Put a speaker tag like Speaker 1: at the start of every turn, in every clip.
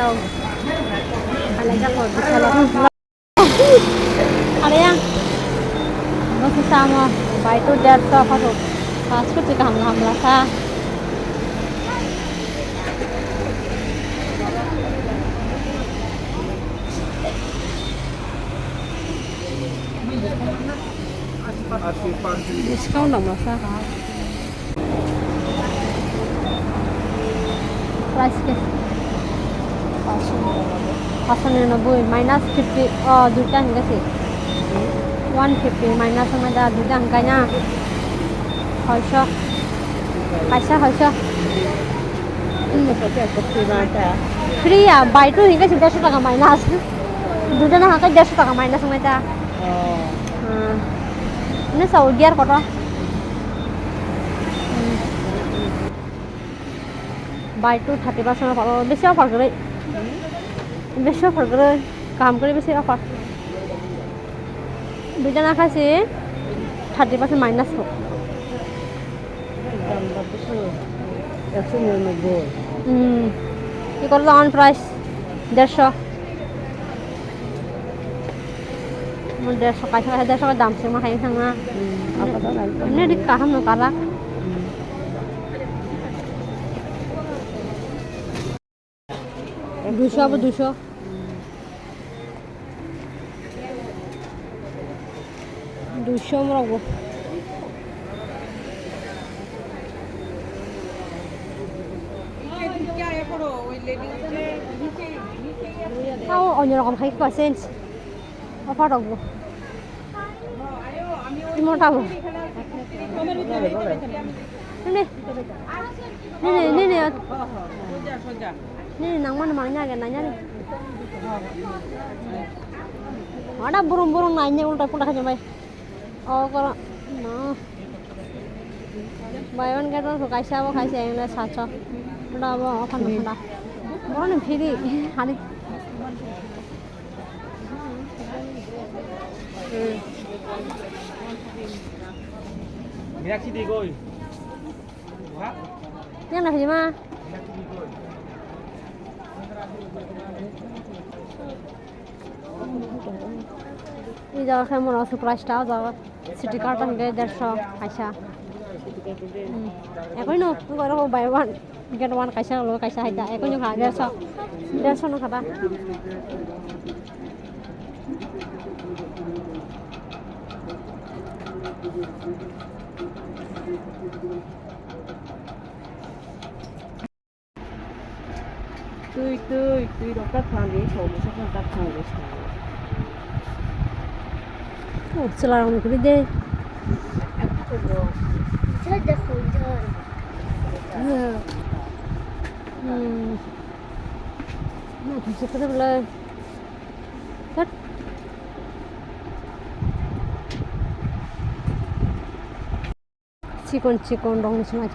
Speaker 1: tahu. Kalau jangan bisa lah. Ada yang masih sama. Baik itu dia tak apa tu. Pasku juga ham rasa. Diskon dong rasa. Price ke? 590 minus 50 দুটা হিংগাছে 150 minus sama dah দুটা angkanya 600 paisa 600 ini pakai kopi mata free ya buy tu hingga 150 টাকা minus দুটা না হাতে 150 টাকা minus sama dah ini Saudi ar kota buy tu 30% kalau বেশি offer করে বেশি অফার করে কাম করে বেশি অফার দুইটা না খাইছি 30% মাইনাস হোক কি করলো অন প্রাইস 150 150 কাছে 150 দাম সে মা খাই থাকা এমনি দিক কাহাম ন কারা দুশো আবার 200 রাখবো তাও অন্যরকম খাই পার্সেন্ট অফার রাখবো মোটাবো nih nang mana mangnya kan nanya nih ada burung-burung nanya udah pun dah nyamai oh kalau nah bayan kan tuh kaisa apa kaisa yang le saco udah apa apa nih mau nih phiri hari
Speaker 2: Reaksi di goi.
Speaker 1: Yang nak gimana? এই জায়গা খাই মনে হচ্ছে প্রাইসটাও জায়গা city carton গিয়ে 150 কাইসা একই no এরকম বাই ওয়ান গেট ওয়ান কাইসা হলো কাইসা হাইতা একই নো খা 150 নো খাবা তুই ডক্টর খালি সমস্যা ডাক্তার খালি উঠছিলাম আমি করে দে চিকন রং মাছ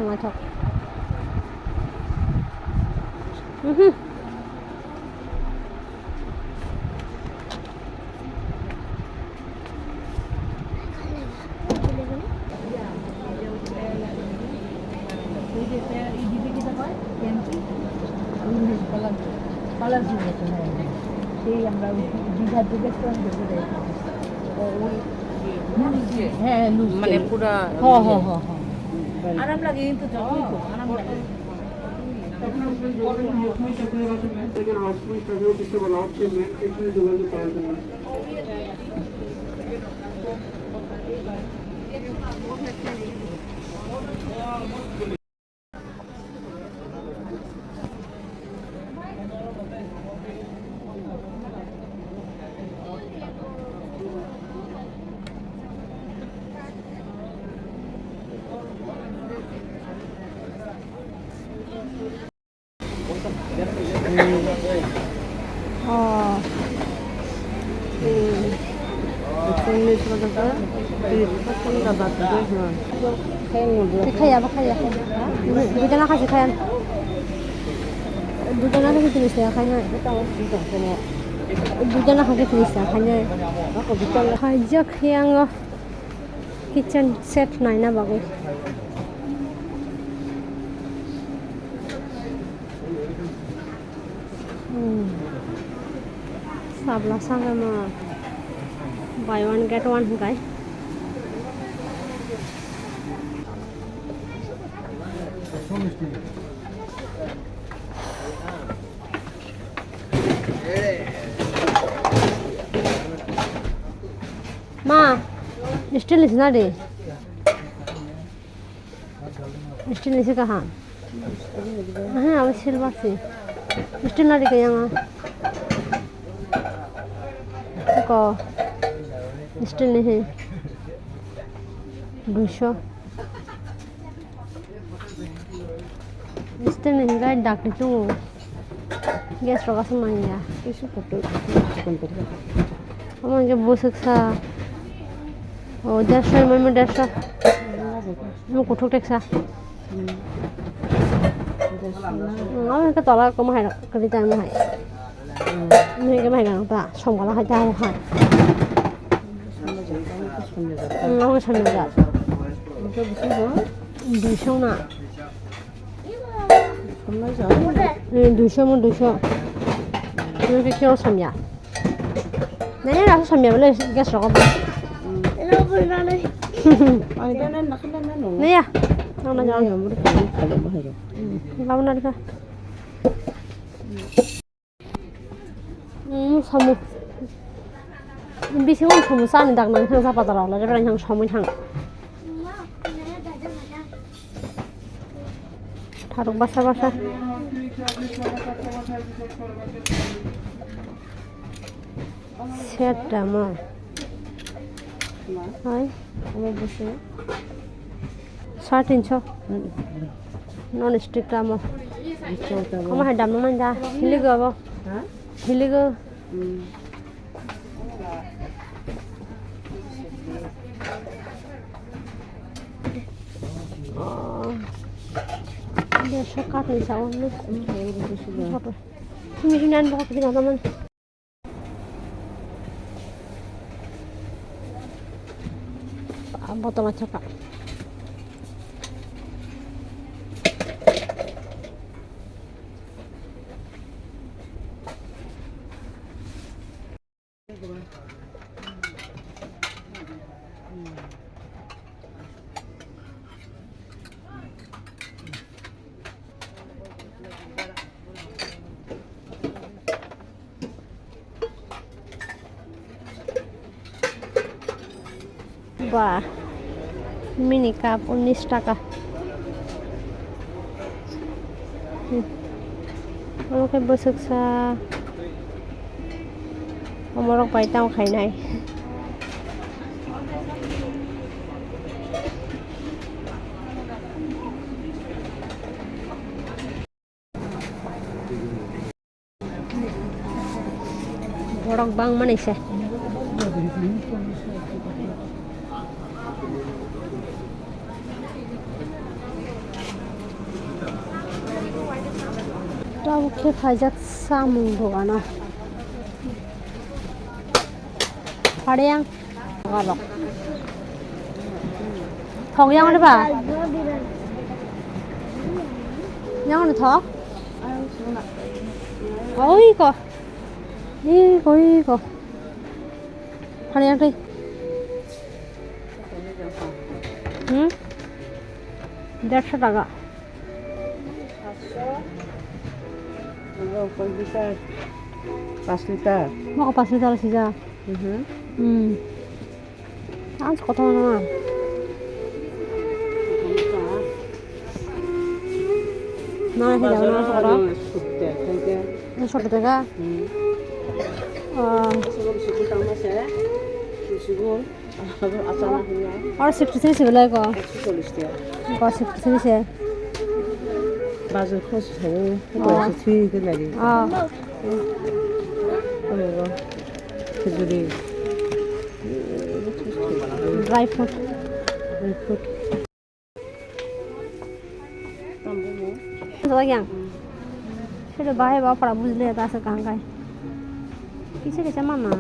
Speaker 3: কালার দিয়ে সেই আমরা দীঘার দিকে হ্যাঁ মানে পুরা আরাম লাগে কিন্তু যতই তো আরাম লাগে Kaya Dito na kasi kaya. Dito na kasi tinis na kanya. Dito na kasi tinis na kanya. Chajak yang kitchen set Naima Bagui.
Speaker 1: Sabla sanga ma buy one get one guy. Ma, still is not it. Still is कहाँ? हाँ, अब silver से. Still not it क्या को still नहीं है. दूसरा. Still नहीं है डॉक्टर तो गैस रोगा समाया.
Speaker 3: Isu foto kontor.
Speaker 1: Kamu yang busuk sa. Oh, dasar mama dasar. Kamu kutuk teksa. Kamu ke tolak kamu hai kerja kamu hai. Ini kamu hai kan tak? Som kalau hai tahu hai. Kamu sama juga.
Speaker 3: Itu bisa kok.
Speaker 1: Dusung nak.
Speaker 3: Sama saja.
Speaker 1: Dusung. Ini kira som ya. Nanya rasa som ya boleh gas rokok.
Speaker 3: Ini benar nih. Ada nak nong.
Speaker 1: Nih ya. Nong
Speaker 3: Ya, mereka kalau bahaya.
Speaker 1: Kamu nak apa? Samu. Bisa kan samu sana dak nang sang siapa tahu lah. Jadi yang samu yang. Taruh basah. Chaitra ma. Hai.
Speaker 3: Kamu bisa?
Speaker 1: 350 non stick ramo kamu hadam naman da hiligo ba hiligo dia shokat ni sawan ni ini hinan ba ko tingnan naman botol macam Wah, mini cup 19 টাকা. আমাকে বসুক সা আমারও পাইতাম খাই নাই. বড়ক বাং মানাইছে. Tahu ke Chajak samung doana. Ada yang galak. Thong yang ada ba? Yang ada thong? Oi ko. Ada yang tu? 150 টাকা.
Speaker 3: Kau bisa 5 liter.
Speaker 1: Mau 5 liter saja. Ans kota mana? Nah, ini dah mana sekarang? Ini 100 টাকা. और 63 से बोला को 63 से
Speaker 3: बाजार खर्च है वो 63 के लगे खजूरी
Speaker 1: ड्राई फ्रूट तो क्या फिर बाहर बाहर पड़ा बुझ लेता है कहाँ का है किसी के चमाना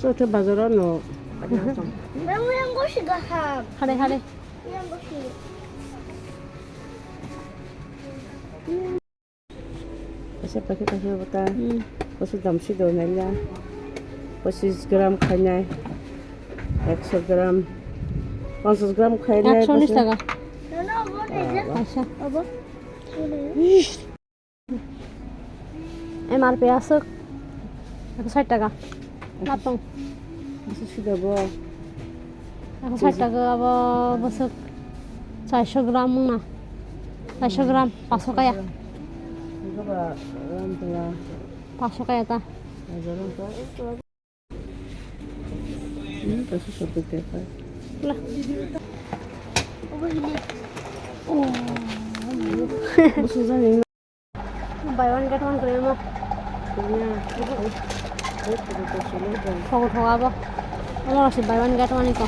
Speaker 3: सोचे बाजार no
Speaker 2: Kamu yang gue sih gaham.
Speaker 1: Hade.
Speaker 2: Yang gue sih.
Speaker 4: Isa pakai kasih bata. Pasal dalam si donanya. 25 গ্রাম খাই নাই 100 গ্রাম 50 গ্রাম খাই নাই
Speaker 1: 140 টাকা
Speaker 2: No, no, what is it?
Speaker 1: আচ্ছা
Speaker 2: Abba. What is it?
Speaker 1: MRP আছে 160 টাকা লাতং
Speaker 4: Masa sudah bawa
Speaker 1: 160 টাকা আবার বসক 400 গ্রাম না 400 গ্রাম 500 টাকা
Speaker 4: Coba orang tua
Speaker 1: 500 টাকা তা
Speaker 4: orang tua itu ini kasih satu tepa
Speaker 1: lah
Speaker 2: Abba, ini.
Speaker 4: susah nih
Speaker 1: buy one get one করে মো
Speaker 4: punya itu sudah
Speaker 1: ঠগ ঠগাব আমার আছে বাই ওয়ান গেট ওয়ান কো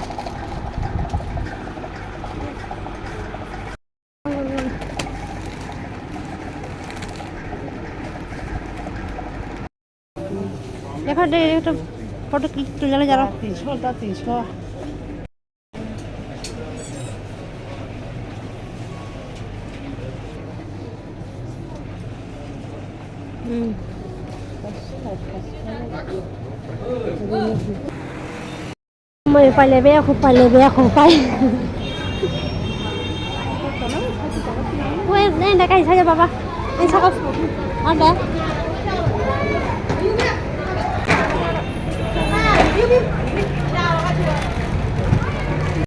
Speaker 1: দেখা দে একটা ফটো ক্লিক তুলে যারা
Speaker 4: 300
Speaker 1: Mày phải lấy vé không phải lấy vé không phải ui đây là cái sao cho bà anh sao không ăn bé